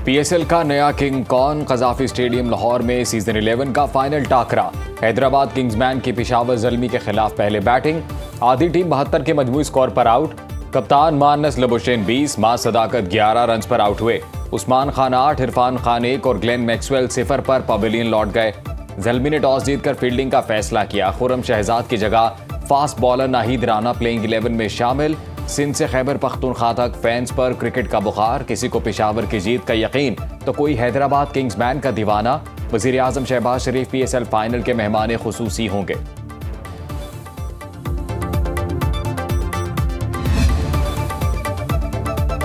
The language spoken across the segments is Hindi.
पीएसएल का नया किंग कौन कज़ाफी स्टेडियम लाहौर में सीजन 11 का फाइनल टाकरा। हैदराबाद किंग्समैन की पेशावर ज़ल्मी के खिलाफ पहले बैटिंग, आधी टीम 72 के मजमूई स्कोर पर आउट। कप्तान मानस लबुशेन 20, मां सदाकत 11 रन पर आउट हुए। उस्मान खान 8, इरफान खान 1 और ग्लेन मैक्सवेल 0 पर पवेलियन लौट गए। ज़ल्मी ने टॉस जीतकर फील्डिंग का फैसला किया। खुर्रम शहजाद की जगह fast bowler Nahid Rana playing 11 में शामिल। सिंध से खैबर पख्तूनख्वा तक फैंस पर क्रिकेट का बुखार, किसी को पेशावर की जीत का यकीन तो कोई हैदराबाद किंग्समैन का दीवाना। वज़ीर आज़म शहबाज शरीफ पीएसएल फाइनल के मेहमान खुसूसी होंगे।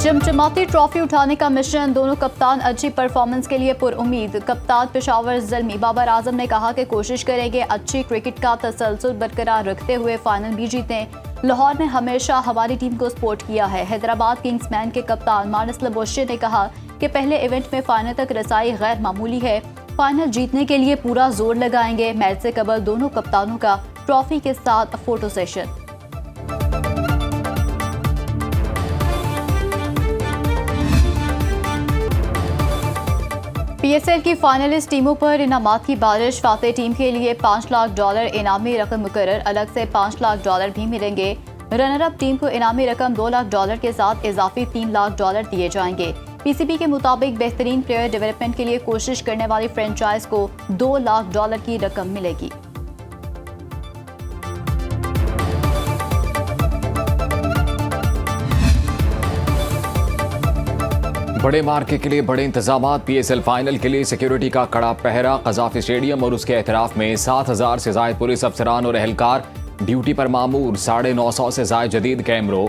चमचमाती ट्रॉफी उठाने का मिशन, दोनों कप्तान अच्छी परफॉर्मेंस के लिए पुरुम्मीद। कप्तान पेशावर ज़ल्मी बाबर आजम ने कहा कि कोशिश करेंगे अच्छी क्रिकेट का तसलसल बरकरार रखते हुए फाइनल भी जीतें। लाहौर ने हमेशा हमारी टीम को सपोर्ट किया है। हैदराबाद किंग्समैन के कप्तान मानस लबुशेन ने कहा कि पहले इवेंट में फाइनल तक रसाई गैर मामूली है। फाइनल जीतने के लिए पूरा जोर लगाएंगे। मैच से कबल दोनों कप्तानों का ट्रॉफी के साथ फोटो सेशन। पीएसएल की फाइनलिस्ट टीमों पर इनामात की बारिश। फातेह टीम के लिए $5 लाख इनामी रकम मुकर्रर, अलग से $5 लाख भी मिलेंगे। रनर अप टीम को इनामी रकम $2 लाख के साथ इजाफी $3 लाख दिए जाएंगे। पीसीबी के मुताबिक बेहतरीन प्लेयर डेवलपमेंट के लिए कोशिश करने वाली फ्रेंचाइज को $2 लाख की रकम मिलेगी। बड़े मार्के के लिए बड़े इंतजामात। पीएसएल फाइनल के लिए सिक्योरिटी का कड़ा पहरा। कज़ाफी स्टेडियम और उसके एतराफ में 7000 से जायद पुलिस अफसरान और एहलकार ड्यूटी पर मामूर। 950 से जायद जदीद कैमरों,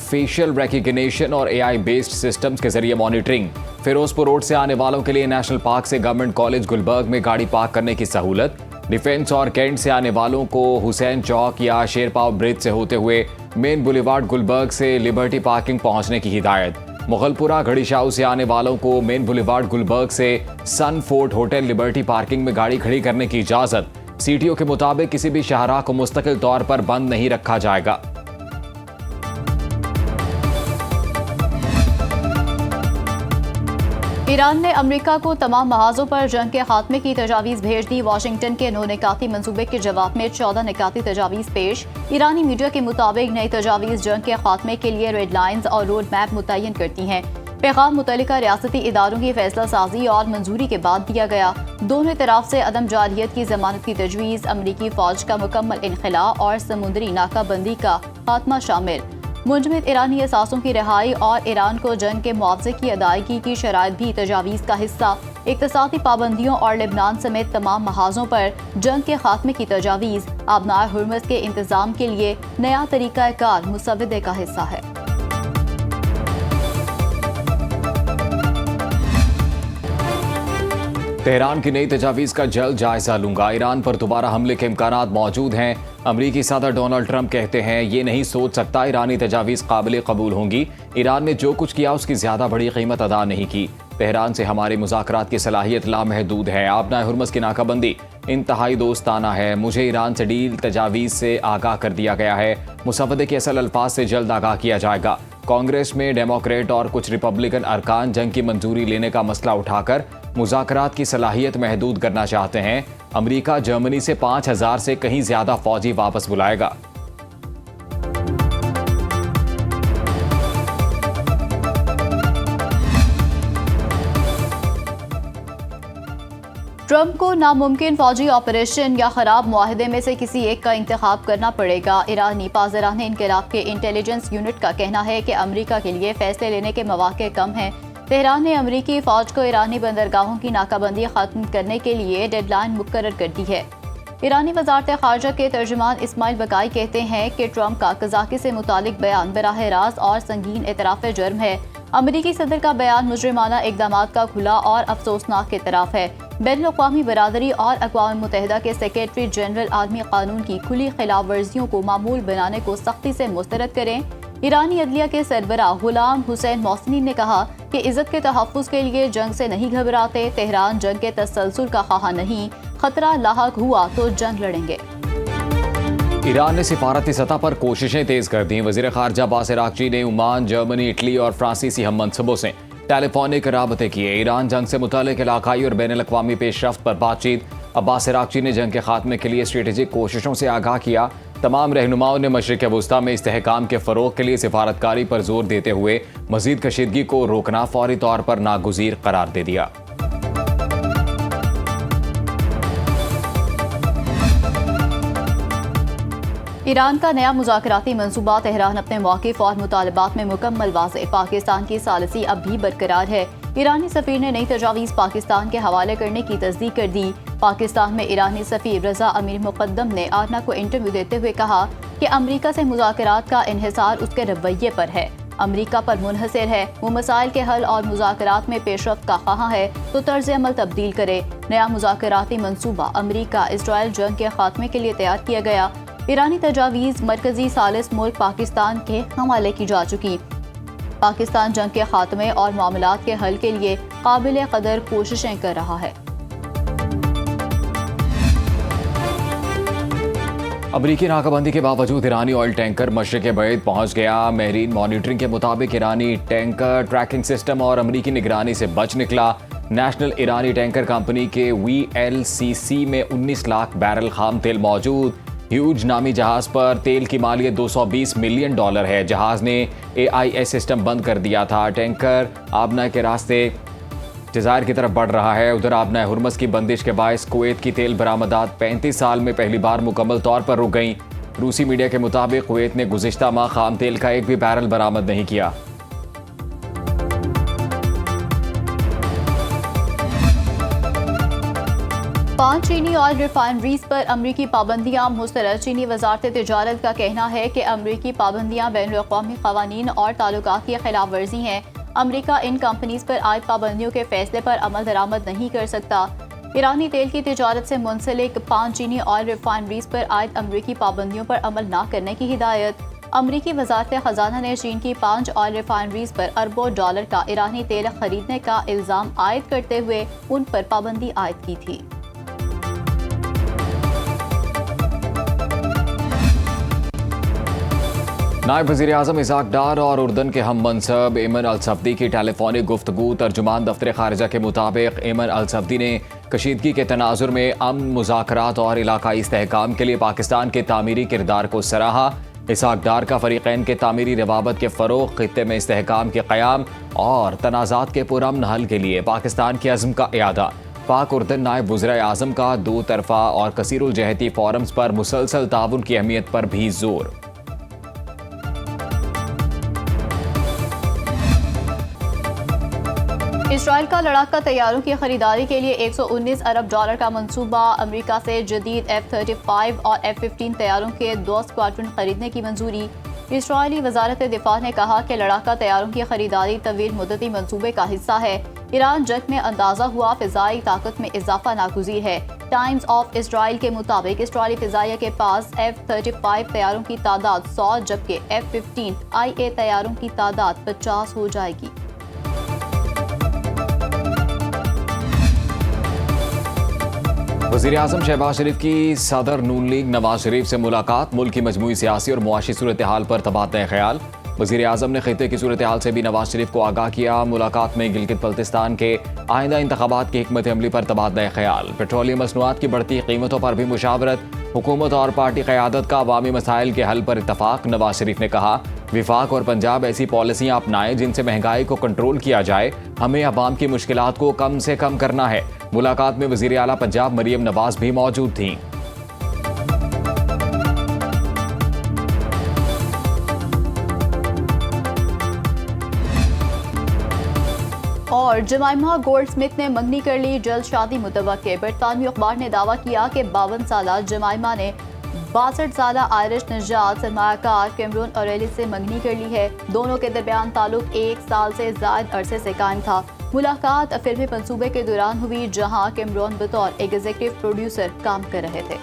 फेशियल रिकग्निशन और AI बेस्ड सिस्टम्स के जरिए मॉनिटरिंग। फिरोजपुर रोड से आने वालों के लिए नेशनल पार्क से गवर्नमेंट कॉलेज गुलबर्ग में गाड़ी पार्क करने की सहूलत। डिफेंस और कैंट से आने वालों को हुसैन चौक या शेरपाव ब्रिज से होते हुए मेन बुलेवार्ड गुलबर्ग से लिबर्टी पार्किंग पहुंचने की हिदायत। मुगलपुरा घड़ीशाऊ से आने वालों को मेन बुलेवार्ड गुलबर्ग से सन फोर्ट होटल लिबर्टी पार्किंग में गाड़ी खड़ी करने की इजाजत। सीटीओ के मुताबिक किसी भी शाहराह को मुस्तकिल तौर पर बंद नहीं रखा जाएगा। ईरान ने अमेरिका को तमाम महाजों पर जंग के खात्मे की तजावीज़ भेज दी। वाशिंगटन के 9 निकाती मंसूबे के जवाब में 14 निकाती तजावीज़ पेश। ईरानी मीडिया के मुताबिक नई तजावीज़ जंग के खात्मे के लिए रेड लाइन्स और रोड मैप मुतय्यन करती हैं। पैगाम मुतल्लिका रियासती इदारों की फैसला साजी और मंजूरी के बाद दिया गया। दोनों तरफ से अदम जारियत की जमानत की तजवीज़, अमरीकी फौज का मुकम्मल इनखला और समुद्री नाकाबंदी का खात्मा शामिल। मुंजमद ईरानी असासों की रिहाई और ईरान को जंग के मुआवजे की अदायगी की शराइत भी तजावीज़ का हिस्सा। इक़्तिसादी पाबंदियों और लेबनान समेत तमाम महाजों पर जंग के खात्मे की तजावीज़ आबनाए हुर्मुज़ के इंतज़ाम के लिए नया तरीक़ा कार मुसव्वदे का हिस्सा है। तेहरान की नई तजावीज़ का जल्द जायजा लूंगा। ईरान पर दोबारा हमले के इम्कानात मौजूद हैं। अमरीकी सदर डोनाल्ड ट्रंप कहते हैं ये नहीं सोच सकता ईरानी तजावीज़ काबिल कबूल होंगी। ईरान ने जो कुछ किया उसकी ज़्यादा बड़ी कीमत अदा नहीं की। तेहरान से हमारे मुज़ाकरात की सलाहियत लामहदूद है। आबनाए हुर्मुज़ की नाकाबंदी इंतहाई दोस्ताना है। मुझे ईरान से डील तजावीज़ से आगाह कर दिया गया है। मुसव्वदे के असल अल्फाज से जल्द आगाह किया जाएगा। कांग्रेस में डेमोक्रेट और कुछ रिपब्लिकन अरकान जंग की मंजूरी लेने का मसला उठाकर मुज़ाकरात की सलाहियत महदूद करना चाहते हैं। अमेरिका जर्मनी से 5000 से कहीं ज्यादा फौजी वापस बुलाएगा। ट्रंप को नामुमकिन फौजी ऑपरेशन या खराब मुआहदे में से किसी एक का इंतखाब करना पड़ेगा। ईरानी पाज़रान इनकलाब के इंटेलिजेंस यूनिट का कहना है कि अमेरिका के लिए फैसले लेने के मौके कम हैं। तेहरान ने अमरीकी फौज को ईरानी बंदरगाहों की नाकाबंदी खत्म करने के लिए डेडलाइन मुकर्रर कर दी है। ईरानी वज़ारत ख़ारजा के तर्जुमान इस्माइल बकाई कहते हैं कि ट्रंप का कज़ाकी से मुतालिक बयान बराह रास्त और संगीन एतराफ़ जुर्म है। अमरीकी सदर का बयान मुजरिमाना इक़दामात का खुला और अफसोसनाक एतराफ़ है। बैनुल-अक़वामी बरादरी और अक़वाम मुत्तहिदा के सेक्रेटरी जनरल आलमी कानून की खुली खिलाफ वर्जियों को मामूल बनाने को सख्ती से मुस्तरद करें। ईरानी अदलिया के सरबराह गुलाम हुसैन मौसनी ने कहा कि इज़्ज़त के तहफ़्फ़ुज़ के लिए जंग से नहीं घबराते। तेहरान जंग के तसलसल का ख़्वाह नहीं, खतरा लाहक हुआ तो जंग लड़ेंगे। ईरान ने सिफारती सतह पर कोशिशें तेज कर दी। वज़ीर ख़ारजा अब्बास अराग़ची ने ओमान, जर्मनी, इटली और फ्रांसीसी हम मनसबों से टेलीफोनिक राबते किए। ईरान जंग से मुतालिक इलाकाई और बैन अल-अक़वामी पेशरफ्त पर बातचीत। अब्बास इराक़ची ने जंग के खात्मे के लिए स्ट्रेटेजिक कोशिशों से आगाह किया। तमाम रहनुमाओं ने मशरिक़ वुस्ता में इस्तेहकाम के फ़रोग़ के लिए सिफारतकारी पर जोर देते हुए मज़ीद कशीदगी को रोकना फ़ौरी तौर पर नागुज़ीर करार दे दिया। ईरान का नया मुज़ाकराती मंसूबा। तेहरान अपने मौक़िफ़ और मुतालबात में मुकम्मल वाज़ेह। पाकिस्तान की सालिसी अब भी बरकरार है। ईरानी सफ़ीर ने नई तजावीज़ पाकिस्तान के हवाले करने की तस्दीक कर दी। पाकिस्तान में ईरानी सफ़ीर रज़ा अमीर मुक़द्दम ने आरना को इंटरव्यू देते हुए कहा कि अमरीका से मुज़ाकरात का इन्हिसार उसके रवैये पर है। अमरीका पर मुनहसर है। वो मसाइल के हल और मुज़ाकरात में पेशरफ्त का ख्वाह है तो तर्ज़ अमल तब्दील करे। नया मुज़ाकराती मंसूबा अमरीका इसराइल जंग के खात्मे के लिए तैयार किया गया। ईरानी तजावीज़ मरकज़ी सालिस मुल्क पाकिस्तान के हवाले की जा चुकी। पाकिस्तान जंग के खात्मे और मामलात के हल के लिए काबिल कदर कोशिशें कर रहा है। अमरीकी नाकाबंदी के बावजूद ईरानी ऑयल टैंकर मशरिक़ बैद पहुंच गया। मेरीन मॉनिटरिंग के मुताबिक ईरानी टैंकर ट्रैकिंग सिस्टम और अमरीकी निगरानी से बच निकला। नेशनल ईरानी टैंकर कंपनी के VLCC में 19 लाख बैरल खाम तेल मौजूद। ह्यूज नामी जहाज पर तेल की मालियत $220 मिलियन है। जहाज ने AIS सिस्टम बंद कर दिया था। टैंकर आबना के रास्ते जज़ायर की तरफ बढ़ रहा है। उधर आबना हुर्मस की बंदिश के बायस कुवैत की तेल बरामदात 35 साल में पहली बार मुकम्मल तौर पर रुक गईं। रूसी मीडिया के मुताबिक कुवैत ने गुज़िश्ता माह खाम तेल का एक भी बैरल बरामद नहीं किया। पांच चीनी ऑयल रिफाइनरीज पर अमरीकी पाबंदियां मुस्तरद। चीनी वजारत तिजारत का कहना है कि अमरीकी पाबंदियां बैनुल अक़वामी क़वानीन और ताल्लुकात की खिलाफ वर्जी हैं। अमरीका इन कंपनीज पर आयद पाबंदियों के फैसले पर अमल दरामद नहीं कर सकता। ईरानी तेल की तिजारत से मुंसलिक 5 चीनी ऑयल रिफाइनरीज पर आयद अमरीकी पाबंदियों पर अमल न करने की हिदायत। अमरीकी वजारत ख़जाना ने चीन की 5 ऑयल रिफाइनरीज पर अरबों डॉलर का ईरानी तेल खरीदने का इल्ज़ाम आयद करते हुए उन पर पाबंदी आयद की थी। नायब वज़ीर आज़म इसहाक़ डार और उर्दन के हम मनसब एमन अल-सफ़दी की टेलीफोनिक गुफ्तगू। तर्जुमान दफ्तर ख़ारिजा के मुताबिक एमन अल-सफ़दी ने कशीदगी के तनाजुर में अमन मुज़ाकरात और इलाकाई इस्तेहकाम के लिए पाकिस्तान के तामीरी किरदार को सराहा। इसहाक़ डार का फ़रीक़ैन के तामीरी रवाबत के फ़रोग़, ख़ित्ते में इस्तेहकाम के क़याम और तनाज़ात के पुरअमन हल के लिए पाकिस्तान के अज़्म का इयादा। पाक उर्दन नायब वज़ीर आज़म का दो तरफ़ा और कसीरुल जहती फ़ोरम्स पर मुसलसल ताउन की अहमियत पर भी जोर। इसराइल का लड़ाका तैयारों की खरीदारी के लिए $119 अरब का मंसूबा। अमेरिका से जदीद F-35 और F-15 तैयारों के 2 स्क्वाड्रन खरीदने की मंजूरी। इसराइली वजारत दिफा ने कहा कि लड़ाका तैयारों की खरीदारी तवील मुद्दती मंसूबे का हिस्सा है। ईरान जंग में अंदाजा हुआ फ़िज़ाई ताकत में इजाफा नागुज़ीर है। टाइम्स ऑफ इसराइल के मुताबिक इसराइली फ़िज़ाइया के पास F-35 तैयारों की तादाद 100 जबकि F-15 IA तैयारों की तादाद 50 हो जाएगी। वज़ीर आज़म शहबाज शरीफ की सदर नून लीग नवाज शरीफ से मुलाकात। मुल्क की मजमूई सियासी और मुआशी सूरत हाल पर तबादला ख्याल। वज़ीर आज़म ने खित्ते की सूरत हाल से भी नवाज शरीफ को आगाह किया। मुलाकात में गिलगित बल्तिस्तान के आइंदा इंतखाबात की हिकमत अमली पर तबादला ख्याल। पेट्रोलियम मसनूआत की बढ़ती कीमतों पर भी मुशावरत। हुकूमत और पार्टी क़यादत का अवामी मसाइल के हल पर इत्तफाक। नवाज शरीफ ने कहा, विफाक और पंजाब ऐसी पॉलिसियाँ अपनाएं जिनसे महंगाई को कंट्रोल किया जाए। हमें अवाम की मुश्किलात को कम से कम करना है। मुलाकात में वज़ीर आला पंजाब मरियम नवाज भी मौजूद थीं। और जमाइमा गोल्डस्मिथ ने मंगनी कर ली, जल्द शादी मुतवक्के। बरतानवी अखबार ने दावा किया कि 52 साला जमाइमा ने 62 साला आयरिश नजात सरमायाकार कैमरून ऑरेलिस से मंगनी कर ली है। दोनों के दरमियान ताल्लुक 1 साल से ज़ायद अरसे से कायम था। मुलाकात फिल्मी मंसूबे के दौरान हुई जहां कैमरून बतौर एग्जीक्यूटिव प्रोड्यूसर काम कर रहे थे।